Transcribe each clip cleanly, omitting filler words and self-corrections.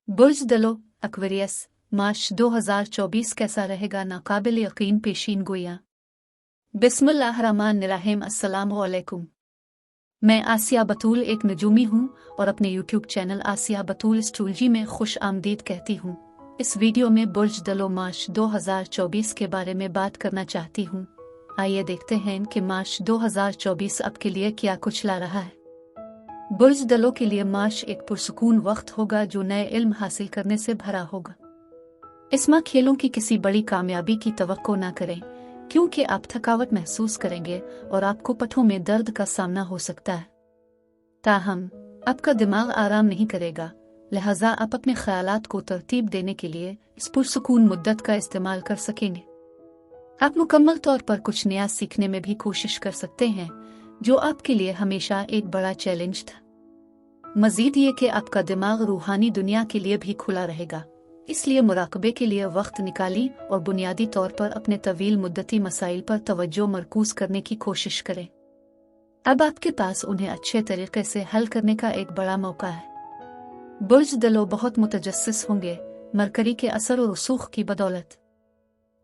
बुर्ज दलो एक्वेरियस मार्च 2024 कैसा रहेगा? नाकाबिल यकीन पेशीन गोइयां। बिस्मिल्लाहिर्रहमानिर्रहीम। अस्सलामु अलैकुम। मैं आसिया बतूल एक नजूमी हूँ और अपने यूट्यूब चैनल आसिया बतूल एस्ट्रोलॉजी में खुश आमदीद कहती हूँ। इस वीडियो में बुर्ज दलो मार्च 2024 के बारे में बात करना चाहती हूँ। आइए देखते हैं कि मार्च 2024 आपके लिए क्या कुछ ला रहा है। बुर्ज दलों के लिए मार्च एक पुरसुकून वक्त होगा जो नए इल्म हासिल करने से भरा होगा। इस माह खेलों की किसी बड़ी कामयाबी की तवक्को न करें क्योंकि आप थकावट महसूस करेंगे और आपको पठों में दर्द का सामना हो सकता है। ताहम आपका दिमाग आराम नहीं करेगा, लिहाजा आप अपने ख्यालात को तरतीब देने के लिए इस पुरसुकून मुद्दत का इस्तेमाल कर सकेंगे। आप मुकम्मल तौर पर कुछ नया सीखने में भी कोशिश कर सकते हैं जो आपके लिए हमेशा एक बड़ा चैलेंज था। मजीद ये कि आपका दिमाग रूहानी दुनिया के लिए भी खुला रहेगा, इसलिए मुराकबे के लिए वक्त निकाली और बुनियादी तौर पर अपने तवील मुद्दती मसाइल पर तवज्जो मरकूज करने की कोशिश करें। अब आपके पास उन्हें अच्छे तरीके से हल करने का एक बड़ा मौका है। बुर्ज दलो बहुत मुतजस्सिस होंगे मरकरी के असर और रसूख की बदौलत।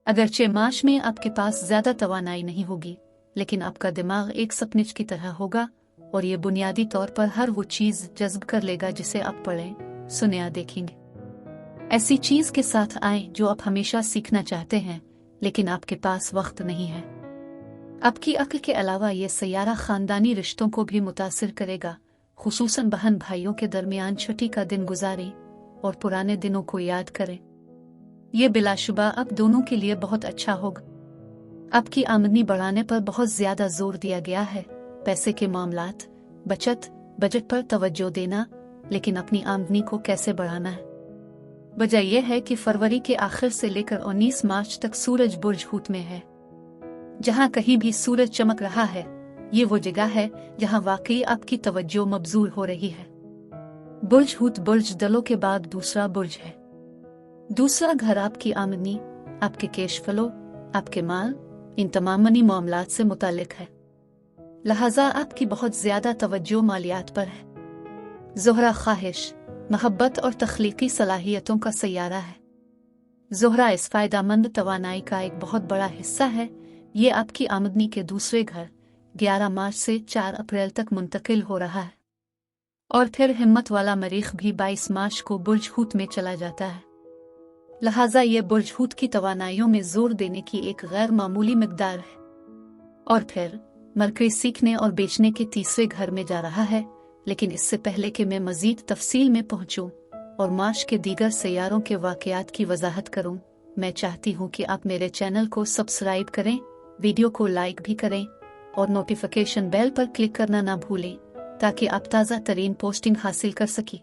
अगरचे मार्च में आपके पास ज्यादा तवानाई नहीं होगी, लेकिन आपका दिमाग एक सपनिच की तरह होगा और ये बुनियादी तौर पर हर वो चीज जज्ब कर लेगा जिसे आप पढ़ें, सुने या देखेंगे। ऐसी चीज के साथ आएं जो आप हमेशा सीखना चाहते हैं लेकिन आपके पास वक्त नहीं है। आपकी अक्ल के अलावा ये सैयारा खानदानी रिश्तों को भी मुतासिर करेगा, खुसूसन बहन भाइयों के दरमियान छठी का दिन गुजारें और पुराने दिनों को याद करें। ये बिलाशुबा अब दोनों के लिए बहुत अच्छा होगा। आपकी आमदनी बढ़ाने पर बहुत ज्यादा जोर दिया गया है। पैसे के मामलात, बचत, बजट पर तवज्जो देना, लेकिन अपनी आमदनी को कैसे बढ़ाना है। वजह यह है कि फरवरी के आखिर से लेकर 19 मार्च तक सूरज बुर्ज हूत में है। जहां कहीं भी सूरज चमक रहा है, ये वो जगह है जहां वाकई आपकी तवज्जो मबजूल हो रही है। बुर्ज हूत बुर्ज दलों के बाद दूसरा बुर्ज है। दूसरा घर आपकी आमदनी, आपके कैश फ्लो, आपके माल, इन तमाम मनी मामलात से मुतालिक है। लिहाजा आपकी बहुत ज्यादा तवज्जो मालियात पर है। ज़ोहरा ख्वाहिश, मोहब्बत और तख्लीकी सलाहियतों का सैयारा है। ज़ोहरा इस फायदामंद तवानाई का एक बहुत बड़ा हिस्सा है। ये आपकी आमदनी के दूसरे घर 11 मार्च से 4 अप्रैल तक मुंतकिल हो रहा है और फिर हिम्मत वाला मरीख भी 22 मार्च को बुर्ज हूत में चला जाता है। लिहाजा ये बुर्ज हूत की तवानाइयों में जोर देने की एक गैर मामूली मिकदार है। और फिर मरकरी सीखने और बेचने के तीसरे घर में जा रहा है। लेकिन इससे पहले कि मैं मजीद तफसील में पहुंचूं और मार्च के दीगर सैयारों के वाकयात की वजाहत करूं, मैं चाहती हूं कि आप मेरे चैनल को सब्सक्राइब करें, वीडियो को लाइक भी करें और नोटिफिकेशन बेल पर क्लिक करना ना भूलें ताकि आप ताज़ा तरीन पोस्टिंग हासिल कर सकें।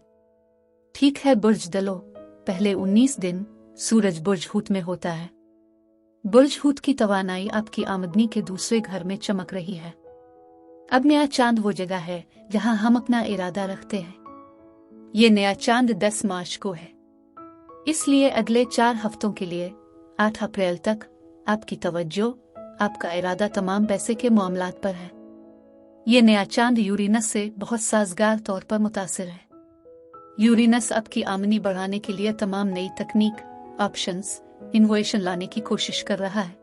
ठीक है बुर्ज दलो, पहले 19 दिन सूरज बुर्ज हूत में होता है। बुर्ज हूत की तवानाई आपकी आमदनी के दूसरे घर में चमक रही है। अब नया चांद वो जगह है जहां हम अपना इरादा रखते हैं। ये नया चांद 10 मार्च को है, इसलिए अगले 4 हफ्तों के लिए 8 अप्रैल तक आपकी तवज्जो, आपका इरादा तमाम पैसे के मामलात पर है। ये नया चांद यूरेनस से बहुत साजगार तौर पर मुतासिर है। यूरेनस आपकी आमदनी बढ़ाने के लिए तमाम नई तकनीक, ऑप्शंस, इनोवेशन लाने की कोशिश कर रहा है।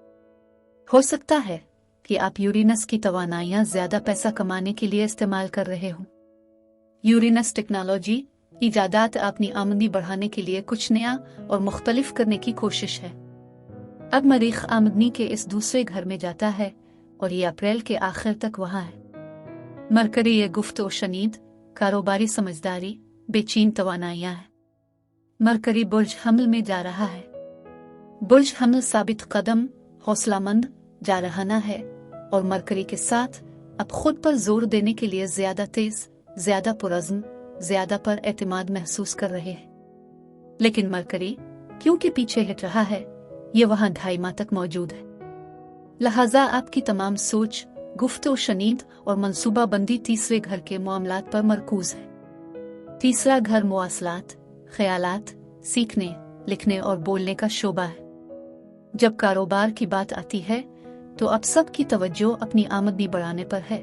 हो सकता है कि आप यूरेनस की तवानाइयां ज्यादा पैसा कमाने के लिए इस्तेमाल कर रहे हो। यूरेनस टेक्नोलॉजी, इजादात अपनी आमदनी बढ़ाने के लिए कुछ नया और मुख्तलिफ करने की कोशिश है। अब मरीख आमदनी के इस दूसरे घर में जाता है और ये अप्रैल के आखिर तक वहां है। मरकरी ये गुफ्तो शनीद, कारोबारी समझदारी, बेचैन तवानाइयां है। मरकरी बुर्ज हमल में जा रहा है। बुर्ज हमल साबित कदम, हौसलामंद, जारहाना है और मरकरी के साथ अब खुद पर जोर देने के लिए ज्यादा तेज, ज्यादा पुरज़्म, ज्यादा पर एतमाद महसूस कर रहे हैं। लेकिन मरकरी क्योंकि पीछे हट रहा है, ये वहां 2.5 माह तक मौजूद है। लिहाजा आपकी तमाम सोच, गुफ्तो शनीद और मंसूबा बंदी तीसरे घर के मामलात पर मरकूज है। तीसरा घर मुआसलात, ख्यालात, सीखने, लिखने और बोलने का शोबा है। जब कारोबार की बात आती है तो अब सब की तवज्जो अपनी आमदनी बढ़ाने पर है।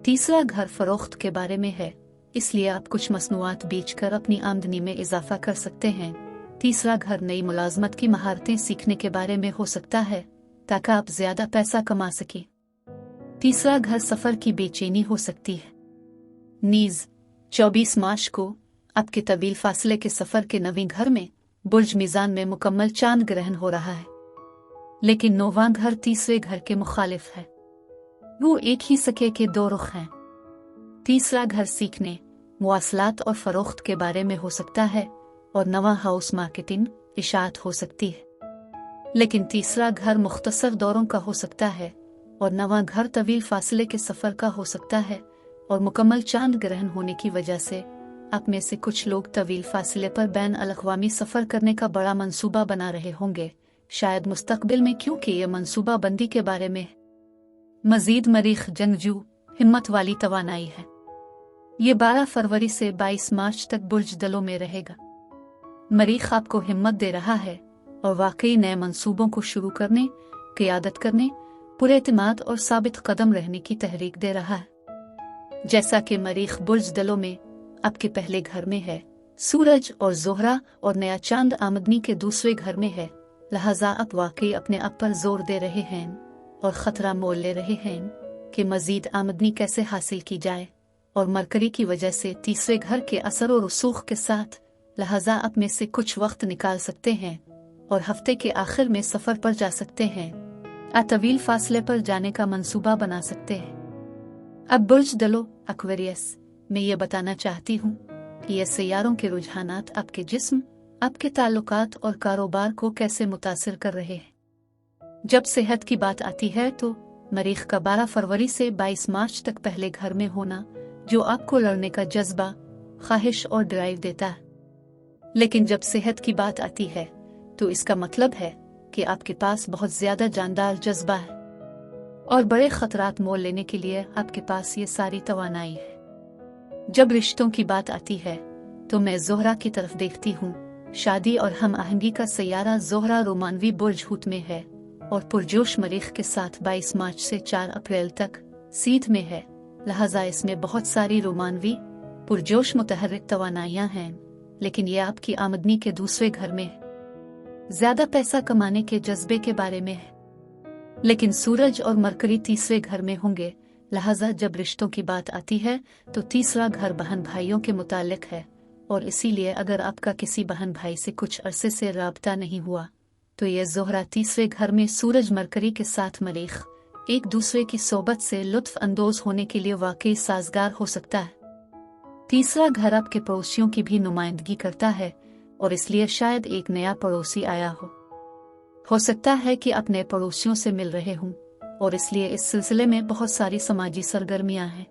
तीसरा घर फरोख्त के बारे में है, इसलिए आप कुछ मसनूआत बेचकर अपनी आमदनी में इजाफा कर सकते हैं। तीसरा घर नई मुलाजमत की महारतें सीखने के बारे में हो सकता है ताकि आप ज्यादा पैसा कमा सकें। तीसरा घर सफर की बेचैनी हो सकती है। नीज 24 मार्च को आपके तवील फासले के सफर के नवीं घर में बुर्ज मीजान में मुकम्मल चांद ग्रहण हो रहा है, लेकिन नौवां घर तीसरे घर के मुखालिफ है। वो एक ही सिक्के के दो रुख हैं। तीसरा घर सीखने, मुवासलात और फरोख्त के बारे में हो सकता है और नवा हाउस मार्केटिंग इशाअत हो सकती है, लेकिन तीसरा घर मुख्तसर दौरों का हो सकता है और नवा घर तवील फासले के सफर का हो सकता है। और मुकम्मल चांद ग्रहण होने की वजह से आप में से कुछ लोग तवील फासले पर बैन अल-अक़वामी सफर करने का बड़ा मंसूबा बना रहे होंगे, शायद मुस्तकबिल में, क्योंकि ये मंसूबा बंदी के बारे में। मजीद मरीख जंगजू हिम्मत वाली तवानाई है। ये 12 फरवरी से 22 मार्च तक बुर्ज दलों में रहेगा। मरीख आपको हिम्मत दे रहा है और वाकई नए मंसूबों को शुरू करने, क़ियादत करने, पुरएतिमाद और साबित कदम रहने की तहरीक दे रहा है। जैसा कि मरीख बुर्ज दलों में आपके पहले घर में है, सूरज और ज़ोहरा और नया चांद आमदनी के दूसरे घर में है, लिहाजा आप वाकई अपने आप पर जोर दे रहे हैं और ख़तरा मोल ले रहे हैं कि मजीद आमदनी कैसे हासिल की जाए। और मरकरी की वजह से तीसरे घर के असर और रसूख के साथ, लिहाजा आप में से कुछ वक्त निकाल सकते हैं और हफ्ते के आखिर में सफ़र पर जा सकते हैं, तवील फासले पर जाने का मंसूबा बना सकते हैं। अब बुर्ज दलो एक्वेरियस मैं ये बताना चाहती हूँ कि ये सैयारों के रुझानात आपके जिस्म, आपके ताल्लुकात और कारोबार को कैसे मुतासिर कर रहे हैं। जब सेहत की बात आती है तो मरीख का 12 फरवरी से 22 मार्च तक पहले घर में होना, जो आपको लड़ने का जज्बा, ख्वाहिश और ड्राइव देता है। लेकिन जब सेहत की बात आती है तो इसका मतलब है कि आपके पास बहुत ज्यादा जानदार जज्बा है और बड़े खतरात मोल लेने के लिए आपके पास ये सारी तवानाई है। जब रिश्तों की बात आती है तो मैं ज़ोहरा की तरफ देखती हूँ। शादी और हम आहंगी का सैयारा ज़ोहरा रोमानवी बुर्ज हूत में है और पुरजोश मरीख के साथ 22 मार्च से 4 अप्रैल तक सीध में है, लिहाजा इसमें बहुत सारी रोमानवी पुरजोश मुतहर्रिक तवानाइयाँ हैं। लेकिन ये आपकी आमदनी के दूसरे घर में है, ज्यादा पैसा कमाने के जज्बे के बारे में है। लेकिन सूरज और मरकरी तीसरे घर में होंगे, लिहाजा जब रिश्तों की बात आती है तो तीसरा घर बहन भाइयों के मुतालिक है और इसीलिए अगर आपका किसी बहन भाई से कुछ अरसे से राब्ता नहीं हुआ तो यह ज़ोहरा तीसरे घर में सूरज मरकरी के साथ मरीख एक दूसरे की सोबत से लुत्फ अंदोज होने के लिए वाकई साजगार हो सकता है। तीसरा घर आपके पड़ोसियों की भी नुमाइंदगी करता है और इसलिए शायद एक नया पड़ोसी आया हो सकता है कि आप नए पड़ोसियों से मिल रहे हों और इसलिए इस सिलसिले में बहुत सारी समाजी सरगर्मियां हैं।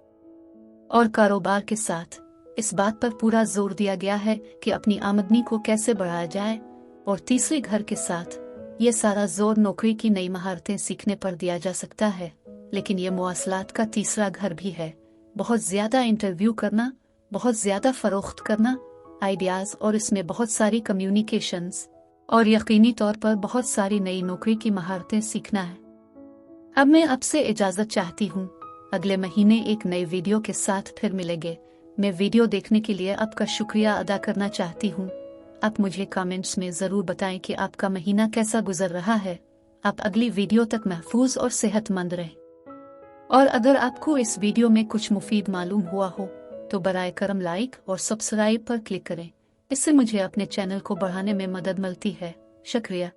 और कारोबार के साथ इस बात पर पूरा जोर दिया गया है कि अपनी आमदनी को कैसे बढ़ाया जाए और तीसरे घर के साथ ये सारा जोर नौकरी की नई महारतें सीखने पर दिया जा सकता है। लेकिन ये मुवासलात का तीसरा घर भी है, बहुत ज्यादा इंटरव्यू करना, बहुत ज्यादा फरोख्त करना, आइडियाज और इसमें बहुत सारी कम्युनिकेशंस और यकीनी तौर पर बहुत सारी नई नौकरी की महारतें सीखना है। अब मैं आपसे इजाजत चाहती हूँ, अगले महीने एक नए वीडियो के साथ फिर मिलेंगे। मैं वीडियो देखने के लिए आपका शुक्रिया अदा करना चाहती हूँ। आप मुझे कमेंट्स में ज़रूर बताएं कि आपका महीना कैसा गुजर रहा है। आप अगली वीडियो तक महफूज और सेहतमंद रहें। और अगर आपको इस वीडियो में कुछ मुफीद मालूम हुआ हो तो बराए करम लाइक और सब्सक्राइब पर क्लिक करें। इससे मुझे अपने चैनल को बढ़ाने में मदद मिलती है। शुक्रिया।